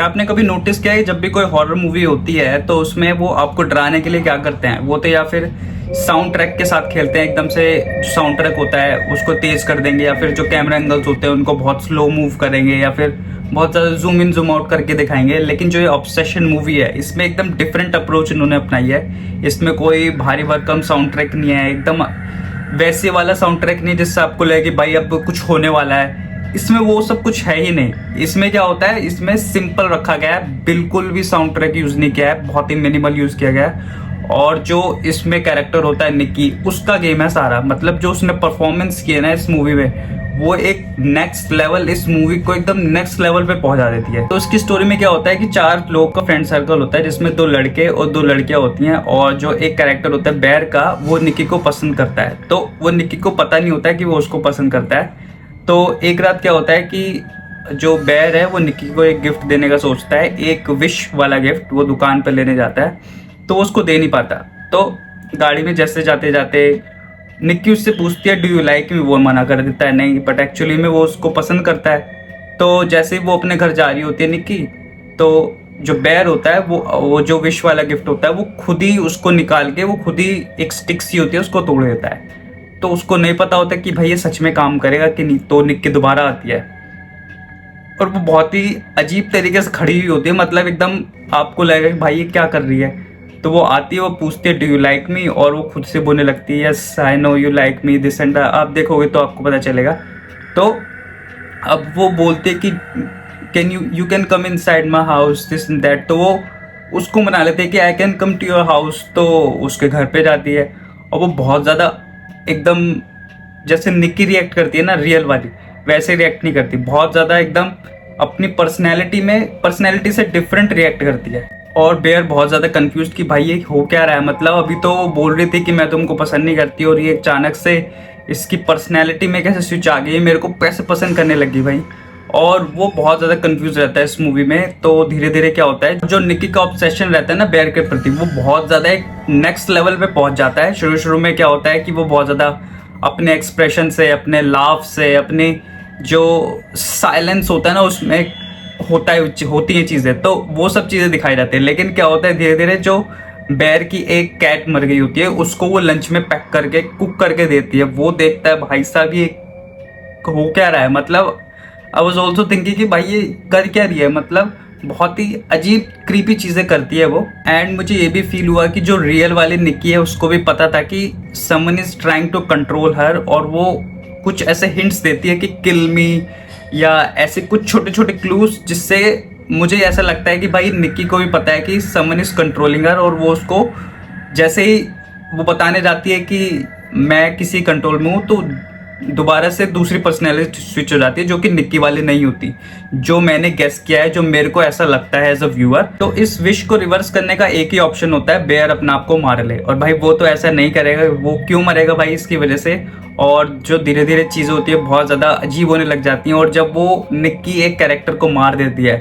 आपने कभी नोटिस किया है जब भी कोई हॉरर मूवी होती है तो उसमें वो आपको डराने के लिए क्या करते हैं, वो तो या फिर साउंड ट्रैक के साथ खेलते हैं, एकदम से जो साउंड ट्रैक होता है उसको तेज कर देंगे, या फिर जो कैमरा एंगल्स होते हैं उनको बहुत स्लो मूव करेंगे, या फिर बहुत ज़्यादा जूम इन जूम आउट करके दिखाएंगे। लेकिन जो ये ऑब्सेशन मूवी है इसमें एकदम डिफरेंट अप्रोच इन्होंने अपनाई है। इसमें कोई भारी भरकम साउंड ट्रैक नहीं है, एकदम वैसे वाला साउंड ट्रैक नहीं जिससे आपको लगे कि भाई अब कुछ होने वाला है। इसमें वो सब कुछ है ही नहीं। इसमें क्या होता है, इसमें सिंपल रखा गया है, बिल्कुल भी साउंड ट्रैक यूज नहीं किया है, बहुत ही मिनिमल यूज किया गया है। और जो इसमें कैरेक्टर होता है निक्की, उसका गेम है सारा। मतलब जो उसने परफॉर्मेंस किया ना इस मूवी में, वो एक नेक्स्ट लेवल, इस मूवी को एकदम नेक्स्ट लेवल पे पहुंचा देती है। तो इसकी स्टोरी में क्या होता है कि 4 लोगों का फ्रेंड सर्कल होता है, जिसमें 2 लड़के और 2 लड़कियां होती हैं। और जो एक कैरेक्टर होता है बैर का, वो निक्की को पसंद करता है। तो वो निक्की को पता नहीं होता है कि वो उसको पसंद करता है। तो एक रात क्या होता है कि जो बैर है वो निक्की को एक गिफ्ट देने का सोचता है, एक विश वाला गिफ्ट। वो दुकान पर लेने जाता है तो वो उसको दे नहीं पाता। तो गाड़ी में जैसे जाते जाते निक्की उससे पूछती है डू यू लाइक मी, वो मना कर देता है नहीं, बट एक्चुअली में वो उसको पसंद करता है। तो जैसे ही वो अपने घर जा रही होती है निक्की, तो जो बैर होता है वो जो विश वाला गिफ्ट होता है वो खुद ही उसको निकाल के, वो खुद ही एक स्टिक सी होती है उसको तोड़ देता है। तो उसको नहीं पता होता कि भाई ये सच में काम करेगा कि नहीं। तो निक्की दोबारा आती है और वो बहुत ही अजीब तरीके से खड़ी हुई होती है, मतलब एकदम आपको लगेगा कि भाई ये क्या कर रही है। तो वो आती है, वो पूछती है डू यू लाइक मी, और वो खुद से बोलने लगती है yes I know you like me this and आप देखोगे तो आपको पता चलेगा। तो अब वो बोलते कि can you can come inside my house this and that. तो वो उसको मना लेते हैं कि I can come to your house. तो उसके घर पे जाती है और वो बहुत ज़्यादा एकदम जैसे निक्की रिएक्ट करती है ना रियल वाली, वैसे रिएक्ट नहीं करती। बहुत ज़्यादा एकदम अपनी पर्सनैलिटी से डिफरेंट रिएक्ट करती है। और बेयर बहुत ज़्यादा कंफ्यूज कि भाई ये हो क्या रहा है। मतलब अभी तो वो बोल रही थी कि मैं तुमको पसंद नहीं करती, और ये अचानक से इसकी पर्सनैलिटी में कैसे स्विच आ गई, मेरे को कैसे पसंद करने लगी भाई। और वो बहुत ज़्यादा कंफ्यूज रहता है इस मूवी में। तो धीरे धीरे क्या होता है, जो निक्की का ऑब्सेशन रहता है ना बेयर के प्रति, वो बहुत ज़्यादा एक नेक्स्ट लेवल पे पहुंच जाता है। शुरू शुरू में क्या होता है कि वो बहुत ज़्यादा अपने एक्सप्रेशन से, अपने लाफ से, अपने जो साइलेंस होता है ना उसमें होती हैं चीज़ें, तो वो सब चीज़ें दिखाई जाती है। लेकिन क्या होता है धीरे धीरे जो बेयर की एक कैट मर गई होती है उसको वो लंच में पैक करके कुक करके देती है। वो देखता है भाई साहब ये हो क्या रहा है। मतलब आई वॉज ऑल्सो थिंकिंग कि भाई ये कर क्या रही है। मतलब बहुत ही अजीब क्रीपी चीज़ें करती है वो। एंड मुझे ये भी फील हुआ कि जो रियल वाली निक्की है उसको भी पता था कि someone is trying to control her, और वो कुछ ऐसे हिंट्स देती है कि किल मी, या ऐसे कुछ छोटे छोटे क्लूज, जिससे मुझे ऐसा लगता है कि भाई निक्की को भी पता है कि समवन इज कंट्रोलिंग हर। और वो उसको जैसे ही वो बताने जाती है कि मैं किसी कंट्रोल में हूँ, तो दोबारा से दूसरी पर्सनैलिटी स्विच हो जाती है जो कि निक्की वाली नहीं होती, जो मैंने गेस किया है, जो मेरे को ऐसा लगता है एज अ व्यूअर। तो इस विश को रिवर्स करने का एक ही ऑप्शन होता है, बेयर अपने आप को मार ले। और भाई वो तो ऐसा नहीं करेगा, वो क्यों मरेगा भाई इसकी वजह से। और जो धीरे धीरे चीज़ें होती है बहुत ज़्यादा अजीब होने लग जाती हैं। और जब वो निक्की एक कैरेक्टर को मार देती है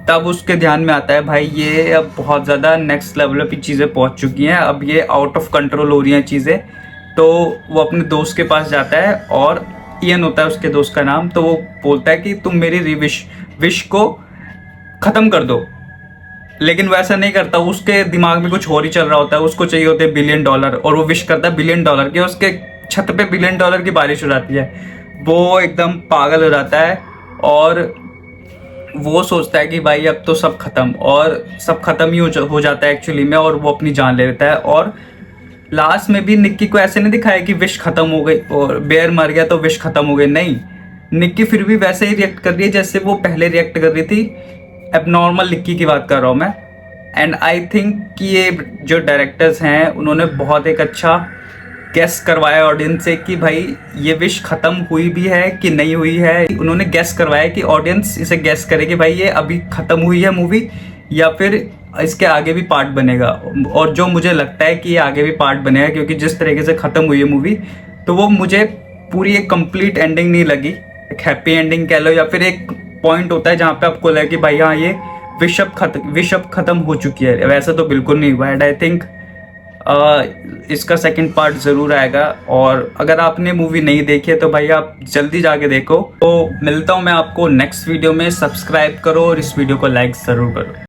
तब उसके ध्यान में आता है भाई ये अब बहुत ज़्यादा नेक्स्ट लेवल पे चीज़ें पहुंच चुकी हैं, अब ये आउट ऑफ कंट्रोल हो रही हैं चीज़ें। तो वो अपने दोस्त के पास जाता है, और इयन होता है उसके दोस्त का नाम। तो वो बोलता है कि तुम मेरी विश को ख़त्म कर दो। लेकिन वो ऐसा नहीं करता, उसके दिमाग में कुछ और ही चल रहा होता है। उसको चाहिए होते हैं $1 बिलियन, और वो विश करता है $1 बिलियन के। उसके छत पे $1 बिलियन की बारिश हो जाती है। वो एकदम पागल हो जाता है और वो सोचता है कि भाई अब तो सब खत्म, और सब खत्म ही हो जाता है एक्चुअली में। और वो अपनी जान ले लेता है। और लास्ट में भी निक्की को ऐसे नहीं दिखाया कि विश खत्म हो गई और बेयर मर गया तो विश खत्म हो गई, नहीं। निक्की फिर भी वैसे ही रिएक्ट कर रही है जैसे वो पहले रिएक्ट कर रही थी। एबनॉर्मल निक्की की बात कर रहा हूँ मैं। एंड आई थिंक कि ये जो डायरेक्टर्स हैं उन्होंने बहुत एक अच्छा गेस करवाया ऑडियंस से कि भाई ये विश खत्म हुई भी है कि नहीं हुई है। उन्होंने गेस करवाया कि ऑडियंस इसे गेस करे कि भाई ये अभी खत्म हुई है मूवी, या फिर इसके आगे भी पार्ट बनेगा। और जो मुझे लगता है कि ये आगे भी पार्ट बनेगा, क्योंकि जिस तरीके से ख़त्म हुई है मूवी, तो वो मुझे पूरी एक कंप्लीट एंडिंग नहीं लगी। एक हैप्पी एंडिंग कह लो, या फिर एक पॉइंट होता है जहाँ पे आपको लगे कि भाई हाँ ये विश अब खत्म हो चुकी है, वैसा तो बिल्कुल नहीं हुआ। एंड आई थिंक इसका सेकंड पार्ट ज़रूर आएगा। और अगर आपने मूवी नहीं देखी है तो भाई आप जल्दी जाके देखो। तो मिलता हूँ मैं आपको नेक्स्ट वीडियो में। सब्सक्राइब करो और इस वीडियो को लाइक ज़रूर करो।